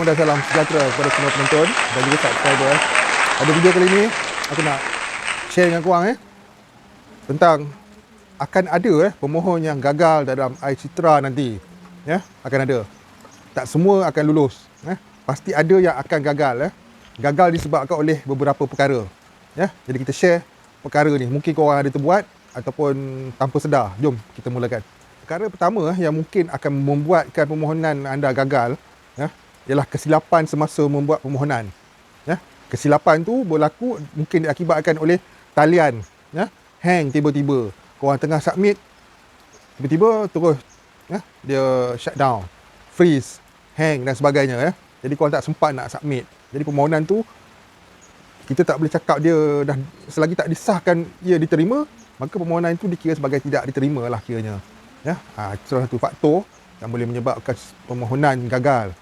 dan salam sejahtera kepada semua penonton dan juga subscriber. Pada video kali ini, aku nak share dengan korang tentang akan ada pemohon yang gagal dalam iCitra nanti. Akan ada. Tak semua akan lulus. Pasti ada yang akan gagal. Gagal disebabkan oleh beberapa perkara. Jadi kita share perkara ni. Mungkin korang ada terbuat ataupun tanpa sedar. Jom kita mulakan. Perkara pertama yang mungkin akan membuatkan permohonan anda gagal ialah kesilapan semasa membuat permohonan. Kesilapan tu berlaku mungkin diakibatkan oleh talian hang tiba-tiba. Korang tengah submit, tiba-tiba terus dia shutdown, freeze, hang dan sebagainya. Jadi korang tak sempat nak submit. Jadi permohonan tu kita tak boleh cakap dia dah, selagi tak disahkan ia diterima, maka permohonan itu dikira sebagai tidak diterima lah kiranya. Itu salah satu faktor yang boleh menyebabkan permohonan gagal.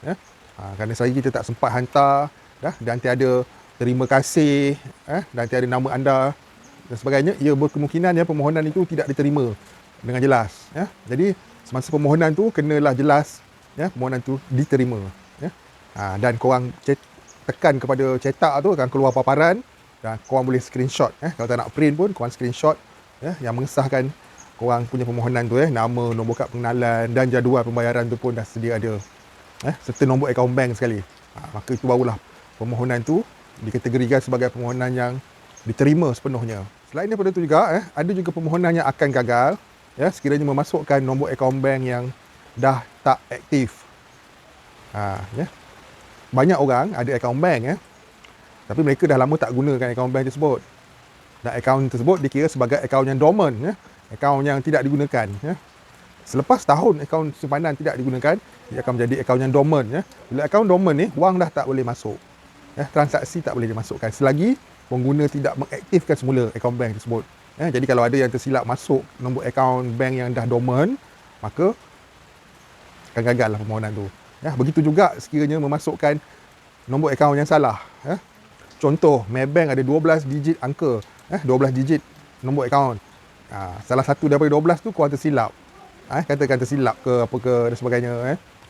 Kerana selagi kita tak sempat hantar dan tiada terima kasih dan tiada nama anda dan sebagainya, ia berkemungkinan permohonan itu tidak diterima dengan jelas. Jadi semasa permohonan tu kenalah jelas permohonan tu diterima. Dan korang tekan kepada cetak tu akan keluar paparan dan korang boleh screenshot. Kalau tak nak print pun korang screenshot yang mengesahkan korang punya permohonan tu, nama, nombor kad pengenalan dan jadual pembayaran tu pun dah sedia ada. Serta nombor akaun bank sekali. Maka itu barulah permohonan tu dikategorikan sebagai permohonan yang diterima sepenuhnya. Selain daripada itu juga, ada juga permohonan yang akan gagal sekiranya memasukkan nombor akaun bank yang dah tak aktif. Banyak orang ada akaun bank tapi mereka dah lama tak gunakan akaun bank tersebut. Dan akaun tersebut dikira sebagai akaun yang dormant, akaun yang tidak digunakan. Selepas tahun akaun simpanan tidak digunakan, dia akan menjadi akaun yang dormant. Bila akaun dormant ni, wang dah tak boleh masuk. Transaksi tak boleh dimasukkan selagi pengguna tidak mengaktifkan semula akaun bank tersebut. Jadi kalau ada yang tersilap masuk nombor akaun bank yang dah dormant, maka akan gagal lah permohonan tu. Begitu juga sekiranya memasukkan nombor akaun yang salah. Contoh, Maybank ada 12 digit angka, 12 digit nombor akaun. Salah satu daripada 12 tu korang tersilap. Katakan tersilap ke apa ke dan sebagainya.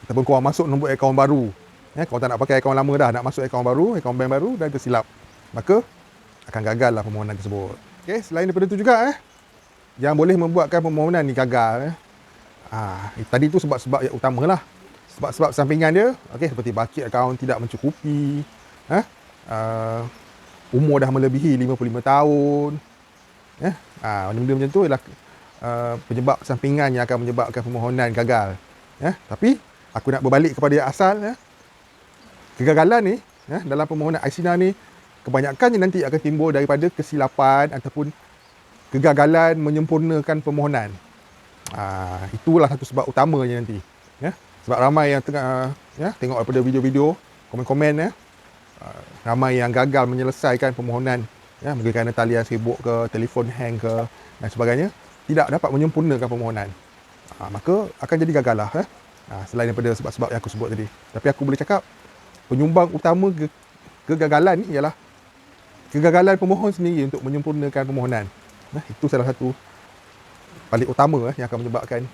Ataupun korang masuk nombor akaun baru. Korang tak nak pakai akaun lama dah, nak masuk akaun baru, akaun bank baru dan tersilap. Maka akan gagal lah permohonan tersebut. Selain daripada itu juga yang boleh membuatkan permohonan ni gagal. Tadi tu sebab-sebab yang utama lah. Sebab-sebab sampingan dia, seperti bucket akaun tidak mencukupi, umur dah melebihi 55 tahun. Benda-benda macam tu ialah penyebab sampingan yang akan menyebabkan permohonan gagal. Tapi aku nak berbalik kepada asal. Kegagalan ni dalam permohonan iCitra ni kebanyakannya nanti akan timbul daripada kesilapan ataupun kegagalan menyempurnakan permohonan. Itulah satu sebab utamanya nanti. Sebab ramai yang tengah tengok daripada video-video, komen-komen ramai yang gagal menyelesaikan permohonan mungkin kerana talian sibuk ke, telefon hang ke dan sebagainya, tidak dapat menyempurnakan permohonan. Maka akan jadi gagal lah. Selain daripada sebab-sebab yang aku sebut tadi. Tapi aku boleh cakap penyumbang utama kegagalan ni ialah kegagalan pemohon sendiri untuk menyempurnakan permohonan. Itu salah satu paling utama yang akan menyebabkan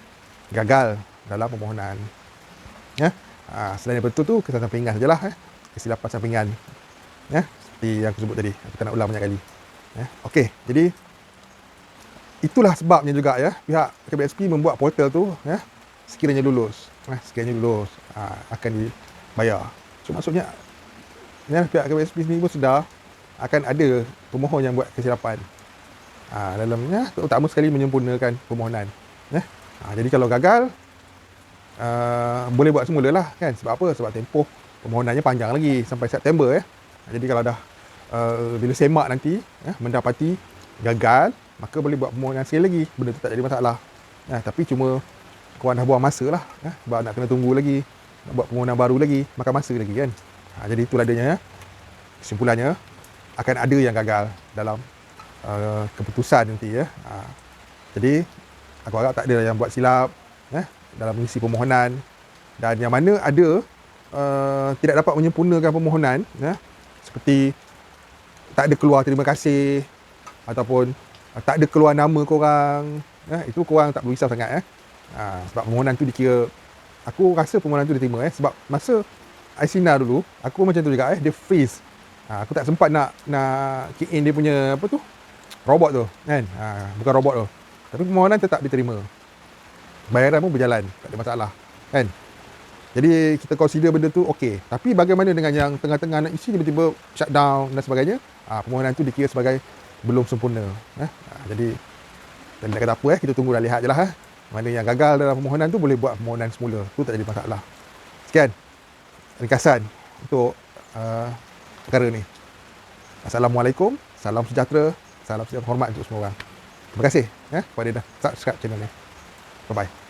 gagal dalam permohonan. Selain daripada itu tu kesalahan sampingan sajalah. Kesilapan sampingan. Seperti yang aku sebut tadi. Aku tak nak ulang banyak kali. Jadi itulah sebabnya juga pihak KBSP membuat portal tu sekiranya lulus. Akan dibayar. So maksudnya pihak KBSP sendiri pun sedar akan ada pemohon yang buat kesilapan. Dalamnya terutama sekali menyempurnakan permohonan. Jadi kalau gagal, boleh buat semula lah kan. Sebab apa? Sebab tempoh permohonannya panjang lagi sampai September. Jadi kalau dah bila semak nanti mendapati gagal, maka boleh buat permohonan sekali lagi. Benda tu tak jadi masalah. Tapi cuma korang dah buang masa lah. Sebab nak kena tunggu lagi, nak buat permohonan baru lagi, makan masa lagi kan. Jadi itulah adanya. Kesimpulannya, akan ada yang gagal dalam keputusan nanti. Jadi aku harap tak ada yang buat silap dalam mengisi permohonan. Dan yang mana ada tidak dapat menyempurnakan permohonan, seperti tak ada keluar terima kasih ataupun tak ada keluar nama korang, itu korang tak perlu risau sangat. Sebab permohonan tu dikira, aku rasa permohonan tu diterima sebab masa iSINA dulu, aku macam tu juga dia freeze. Aku tak sempat nak key in dia punya apa tu? Robot tu, kan? Bukan robot tu. Tapi permohonan tetap diterima. Bayaran pun berjalan, tak ada masalah, kan? Jadi kita consider benda tu okey. Tapi bagaimana dengan yang tengah-tengah nak isi tiba-tiba shutdown dan sebagainya? Permohonan tu dikira sebagai belum sempurna. Jadi dan nak kata apa kita tunggu dan lihat je lah. Mana yang gagal dalam permohonan tu boleh buat permohonan semula. Tu tak jadi masalah. Sekian ringkasan untuk perkara ni. Assalamualaikum, salam sejahtera, salam hormat untuk semua orang. Terima kasih kepada dah subscribe channel ni. Bye bye.